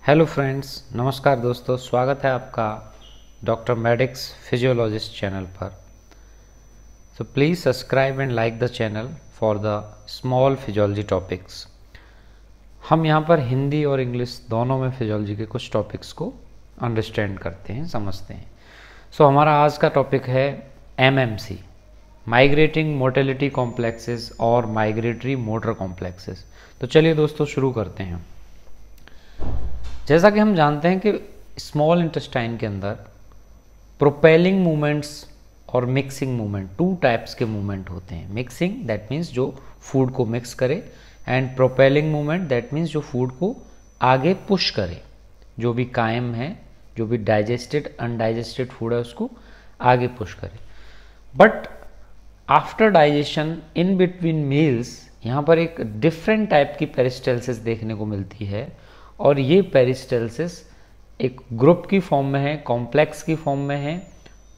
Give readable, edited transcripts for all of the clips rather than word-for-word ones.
Hello friends, नमस्कार दोस्तों। स्वागत है आपका डॉक्टर मेडिक्स फिजियोलॉजिस्ट चैनल पर। So please subscribe and like the channel for the small physiology topics. हम यहाँ पर हिंदी और इंग्लिश दोनों में फिजियोलॉजी के कुछ टॉपिक्स को अंडरस्टैंड करते हैं, समझते हैं। सो हमारा आज का टॉपिक है एमएमसी, माइग्रेटिंग मोटिलिटी कॉम्प्लेक्सेस और माइग्रेटरी मोटर कॉम्प्लेक्सेस। तो चलिए दोस्तों शुरू करते हैं। जैसा कि हम जानते हैं कि स्मॉल इंटेस्टाइन के अंदर प्रोपेलिंग मूवमेंट्स और मिक्सिंग मूवमेंट, टू टाइप्स के मूवमेंट होते हैं। मिक्सिंग दैट मीन्स जो फूड को मिक्स करे, and propelling movement that means जो फूड को आगे पुश करे, जो भी कायम है, जो भी डाइजेस्टेड अनडाइजेस्टेड फूड है उसको आगे पुश करे। But after digestion in between meals यहाँ पर एक डिफरेंट टाइप की पेरिस्टाल्सिस देखने को मिलती है, और ये पेरिस्टाल्सिस एक ग्रुप की फॉर्म में है, कॉम्प्लेक्स की फॉर्म में है,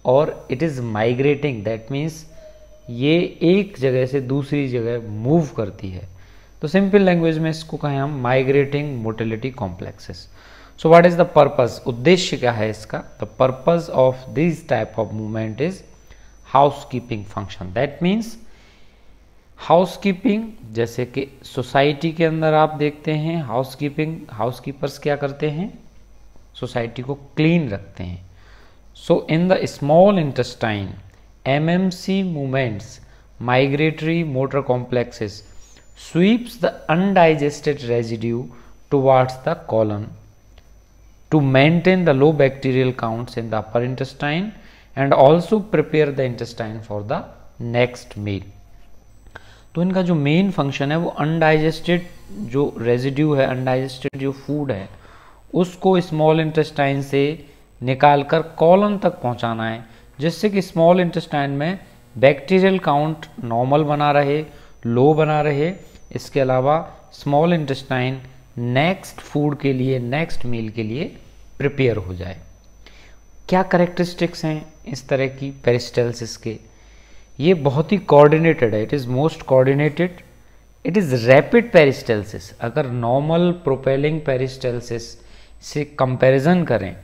और it is migrating that means ये एक जगह से दूसरी जगह मूव करती है। तो सिंपल लैंग्वेज में इसको कहें हम migrating motility complexes. So what is the purpose, उद्देश्य क्या है इसका? The purpose of this type of movement is housekeeping function. That means housekeeping, जैसे कि सोसाइटी के अंदर आप देखते हैं हाउसकीपर्स क्या करते हैं? सोसाइटी को क्लीन रखते हैं। So in the small intestine MMC movements, migratory motor complexes sweeps the undigested residue towards the colon to maintain the low bacterial counts in the upper intestine and also prepare the intestine for the next meal। तो इनका जो main function है वो undigested जो residue है, undigested जो food है उसको स्मॉल इंटेस्टाइन से निकालकर कॉलन तक पहुंचाना है, जिससे कि स्मॉल इंटेस्टाइन में बैक्टीरियल काउंट नॉर्मल बना रहे, लो बना रहे। इसके अलावा स्मॉल इंटेस्टाइन नेक्स्ट फूड के लिए, नेक्स्ट मील के लिए प्रिपेयर हो जाए। क्या करेक्टरिस्टिक्स हैं इस तरह की पेरिस्टाल्सिस के? ये बहुत ही कोऑर्डिनेटेड है, it is most coordinated, it is rapid peristalsis. अगर नॉर्मल प्रोपेलिंग पेरिस्टाल्सिस से कंपैरिजन करें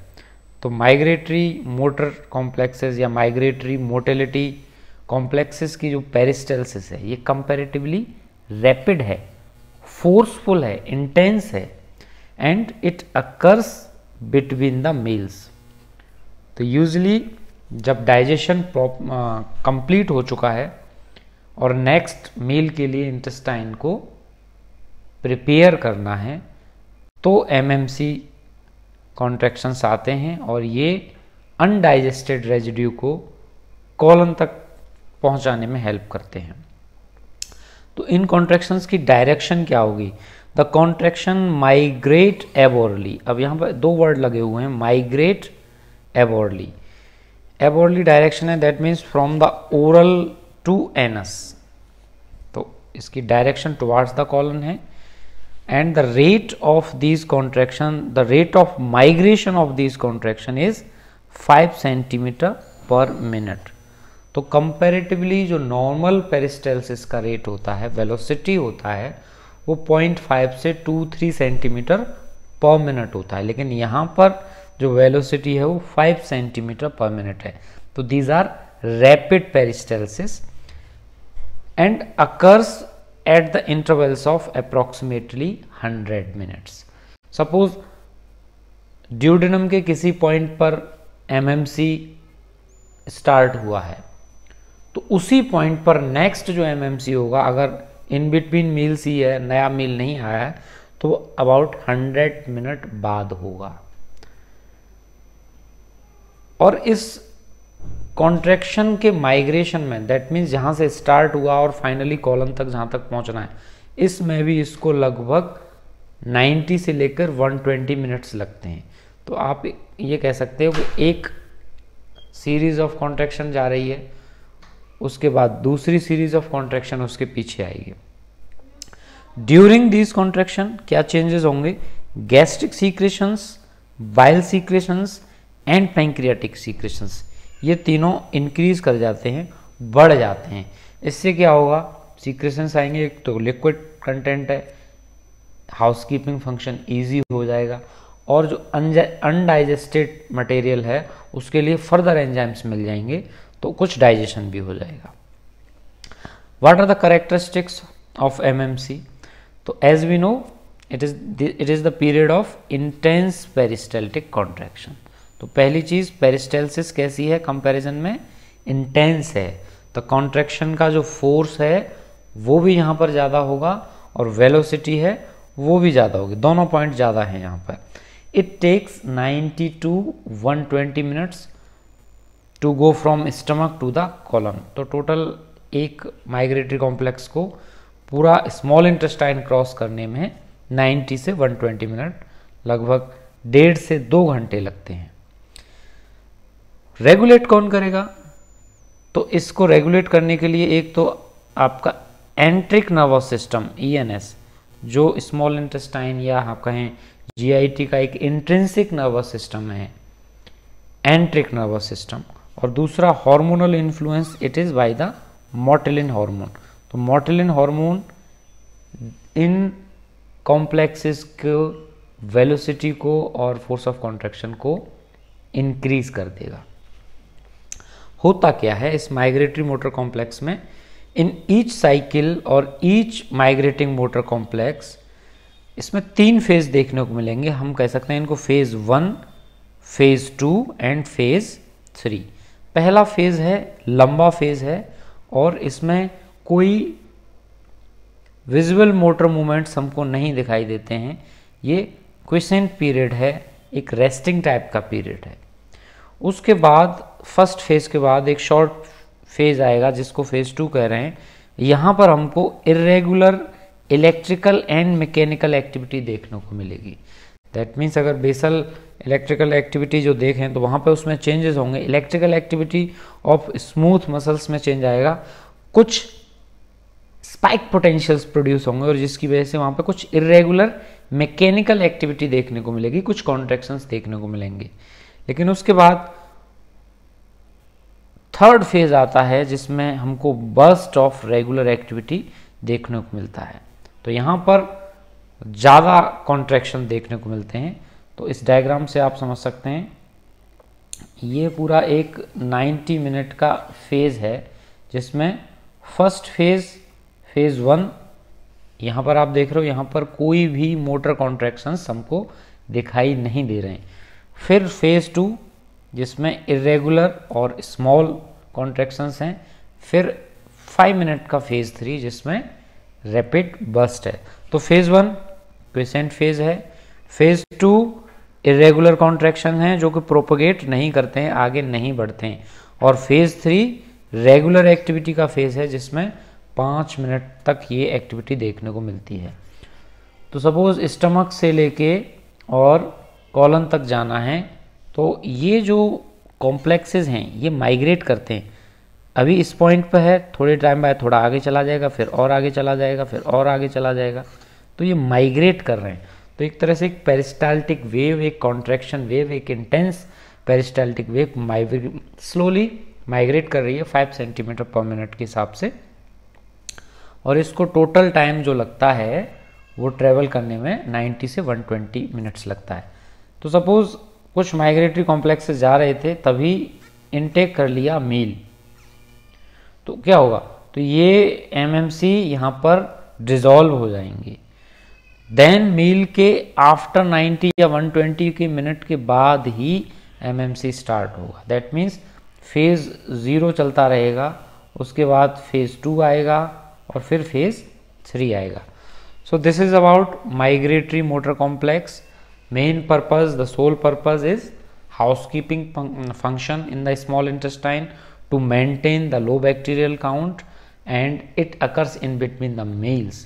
तो माइग्रेटरी मोटर कॉम्प्लेक्सेस या माइग्रेटरी मोटिलिटी कॉम्प्लेक्सेस की जो पेरिस्टाल्सिस है ये कंपैरेटिवली रैपिड है, फोर्सफुल है, इंटेंस है, and it occurs between the meals. तो यूजली जब डाइजेशन कंप्लीट हो चुका है और नेक्स्ट मील के लिए इंटेस्टाइन को प्रिपेयर करना है तो एमएमसी कॉन्ट्रैक्शंस आते हैं, और ये अनडाइजेस्टेड रेजिड्यू को कॉलन तक पहुंचाने में हेल्प करते हैं। तो इन कॉन्ट्रैक्शंस की डायरेक्शन क्या होगी? The contraction migrate aborally. अब यहाँ पर दो वर्ड लगे हुए हैं, माइग्रेट, एबॉर्ली। एबॉर्ली डायरेक्शन है, that means from the oral to anus. तो इसकी डायरेक्शन टुवार्ड्स द कॉलन है, and the rate of these contraction, the rate of migration of these contraction is 5 centimetre per minute. तो comparatively जो normal peristalsis का rate होता है, velocity होता है, वो 0.5 से 2-3 सेंटीमीटर पर मिनट होता है, लेकिन यहाँ पर जो वेलोसिटी है वो 5 सेंटीमीटर पर मिनट है। तो these are rapid peristalsis and occurs at the intervals of approximately 100 minutes. Suppose duodenum के किसी पॉइंट पर एमएमसी स्टार्ट हुआ है, तो उसी पॉइंट पर नेक्स्ट जो एमएमसी होगा, अगर इन बिटवीन मील्स ही है, नया मील नहीं आया है, तो अबाउट 100 मिनट बाद होगा। और इस कॉन्ट्रैक्शन के माइग्रेशन में, दैट मीन्स जहाँ से स्टार्ट हुआ और फाइनली कॉलन तक जहाँ तक पहुँचना है, इसमें भी इसको लगभग 90 से लेकर 120 मिनट्स लगते हैं। तो आप ये कह सकते हो कि एक सीरीज ऑफ कॉन्ट्रैक्शन जा रही है, उसके बाद दूसरी सीरीज ऑफ कॉन्ट्रैक्शन उसके पीछे आएगी। ड्यूरिंग दिस कॉन्ट्रैक्शन क्या चेंजेस होंगे? Gastric secretions, bile secretions and pancreatic secretions, ये तीनों इंक्रीज कर जाते हैं, बढ़ जाते हैं। इससे क्या होगा? सीक्रेशंस आएंगे, एक तो लिक्विड कंटेंट है, हाउसकीपिंग फंक्शन इजी हो जाएगा, और जो अनडाइजेस्टेड मटेरियल है उसके लिए फर्दर एंजाइम्स मिल जाएंगे, तो कुछ डाइजेशन भी हो जाएगा। What are the characteristics of MMC? तो as we know it is the period of intense peristaltic contraction. तो पहली चीज़, पेरिस्टाल्सिस कैसी है कंपैरिजन में? इंटेंस है। तो कॉन्ट्रैक्शन का जो फोर्स है वो भी यहाँ पर ज़्यादा होगा और वेलोसिटी है वो भी ज़्यादा होगी, दोनों पॉइंट ज़्यादा हैं यहाँ पर। It takes 90 to 120 minutes to go from stomach to the colon. तो टोटल एक माइग्रेटरी कॉम्प्लेक्स को पूरा स्मॉल इंटेस्टाइन क्रॉस करने में 90 से 120 मिनट, लगभग 1.5 से 2 घंटे लगते हैं। रेगुलेट कौन करेगा? तो इसको रेगुलेट करने के लिए एक तो आपका एंट्रिक नर्वस सिस्टम ईएनएस, जो स्मॉल इंटेस्टाइन या आप कहें जीआईटी का एक इंट्रिंसिक नर्वस सिस्टम है, एंट्रिक नर्वस सिस्टम। और दूसरा hormonal influence, it is by the मोटिलिन hormone. तो मोटिलिन हार्मोन इन कॉम्प्लेक्सेस को वेलोसिटी को और फोर्स ऑफ कॉन्ट्रैक्शन को इंक्रीज कर देगा। होता क्या है इस माइग्रेटरी मोटर कॉम्प्लेक्स में? इन ईच साइकिल और ईच माइग्रेटिंग मोटर कॉम्प्लेक्स, इसमें 3 फेज देखने को मिलेंगे। हम कह सकते हैं इनको फेज 1, फेज 2 एंड फेज 3। पहला फेज है लंबा फेज है और इसमें कोई विजुअल मोटर मूवमेंट्स हमको नहीं दिखाई देते हैं। ये क्विसेंट पीरियड है, एक रेस्टिंग टाइप का पीरियड है। उसके बाद फर्स्ट फेज के बाद एक शॉर्ट फेज आएगा जिसको फेज 2 कह रहे हैं। यहाँ पर हमको irregular electrical and mechanical activity देखने को मिलेगी। दैट मीन्स अगर बेसल इलेक्ट्रिकल एक्टिविटी जो देखें तो वहाँ पे उसमें चेंजेस होंगे। Electrical activity of smooth muscles में चेंज आएगा, कुछ स्पाइक पोटेंशियल्स प्रोड्यूस होंगे और जिसकी वजह से वहाँ पे कुछ इरेगुलर मैकेनिकल एक्टिविटी देखने को मिलेगी, कुछ कॉन्ट्रैक्शंस देखने को मिलेंगे। लेकिन उसके बाद थर्ड फेज आता है जिसमें हमको बर्स्ट ऑफ रेगुलर एक्टिविटी देखने को मिलता है। तो यहाँ पर ज़्यादा कॉन्ट्रैक्शन देखने को मिलते हैं। तो इस डायग्राम से आप समझ सकते हैं ये पूरा एक 90 मिनट का फेज है जिसमें फर्स्ट फेज 1 यहाँ पर आप देख रहे हो, यहाँ पर कोई भी मोटर कॉन्ट्रैक्शंस हमको दिखाई नहीं दे रहे हैं। फिर फेज 2 जिसमें इरेगुलर और स्मॉल कॉन्ट्रैक्शंस हैं। फिर 5 मिनट का फेज 3 जिसमें रैपिड बर्स्ट है। तो फेज 1 क्विसेंट फेज है, फेज 2 इरेगुलर कॉन्ट्रैक्शन हैं जो कि प्रोपोगेट नहीं करते हैं, आगे नहीं बढ़ते हैं, और फेज 3 रेगुलर एक्टिविटी का फेज है जिसमें 5 मिनट तक ये एक्टिविटी देखने को मिलती है। तो सपोज स्टमक से लेके और कॉलन तक जाना है, तो ये जो कॉम्प्लेक्सेस हैं ये माइग्रेट करते हैं। अभी इस पॉइंट पर है, थोड़े टाइम बाद थोड़ा आगे चला जाएगा, फिर और आगे चला जाएगा, फिर और आगे चला जाएगा। तो ये माइग्रेट कर रहे हैं। तो एक तरह से एक पेरिस्टाल्टिक वेव, एक कॉन्ट्रैक्शन वेव, एक intense peristaltic wave slowly migrate कर रही है 5 सेंटीमीटर पर मिनट के हिसाब से। और इसको टोटल टाइम जो लगता है वो ट्रेवल करने में 90 से 120 मिनट्स लगता है। तो सपोज कुछ माइग्रेटरी कॉम्प्लेक्स से जा रहे थे, तभी इनटेक कर लिया मील, तो क्या होगा? तो ये एमएमसी यहाँ पर डिसॉल्व हो जाएंगे। देन मील के आफ्टर 90 या 120 के मिनट के बाद ही एमएमसी स्टार्ट होगा। दैट मीन्स फेज 0 चलता रहेगा, उसके बाद फेज 2 आएगा और फिर फेज 3 आएगा। So this is about migratory motor complex. Main purpose, the sole purpose is housekeeping function in the small intestine to maintain the low bacterial count and it occurs in between the meals.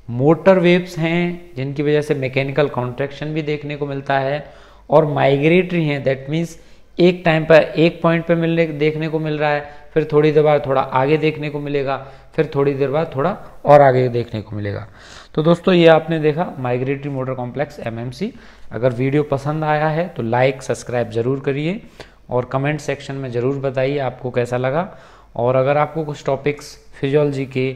Motor waves हैं जिनकी वजह से mechanical contraction भी देखने को मिलता है और माइग्रेटरी हैं। दैट मीन्स एक टाइम पर एक पॉइंट पर देखने को मिल रहा है, फिर थोड़ी देर बाद थोड़ा आगे देखने को मिलेगा, फिर थोड़ी देर बाद थोड़ा और आगे देखने को मिलेगा। तो दोस्तों ये आपने देखा माइग्रेटरी मोटर कॉम्प्लेक्स एमएमसी। अगर वीडियो पसंद आया है तो लाइक सब्सक्राइब जरूर करिए और कमेंट सेक्शन में ज़रूर बताइए आपको कैसा लगा। और अगर आपको कुछ टॉपिक्स फिजियोलॉजी के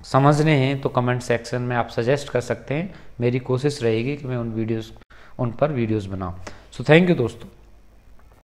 समझने हैं तो कमेंट सेक्शन में आप सजेस्ट कर सकते हैं। मेरी कोशिश रहेगी कि मैं उन वीडियोस उन पर वीडियोस बनाओ। सो थैंक यू दोस्तों।